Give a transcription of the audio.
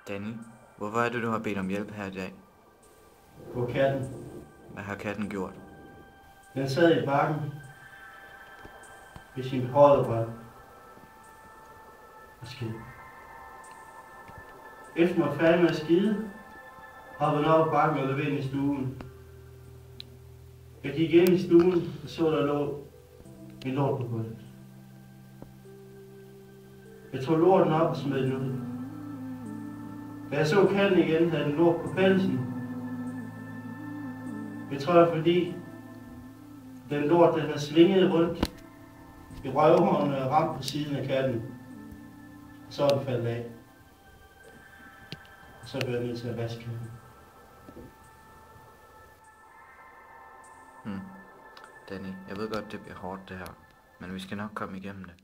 Danny, hvorfor er det, du har bedt om hjælp her i dag? På katten. Hvad har katten gjort? Den sad i bakken ved sin hårde og skid. Efter man var færdig med at skide, hoppede den op ad bakken og løb ind i stuen. Jeg gik ind i stuen og så, der lå en lort på gulvet. Jeg tog lorten op og smed den ud. Da jeg så katten igen, havde den lort på pelsen. Jeg tror, fordi den lort, den har svinget rundt i røvhånden og ramt på siden af katten. Så er den faldet af. Og så blev jeg nødt til at vaske katten. Danny, jeg ved godt, det bliver hårdt det her, men vi skal nok komme igennem det.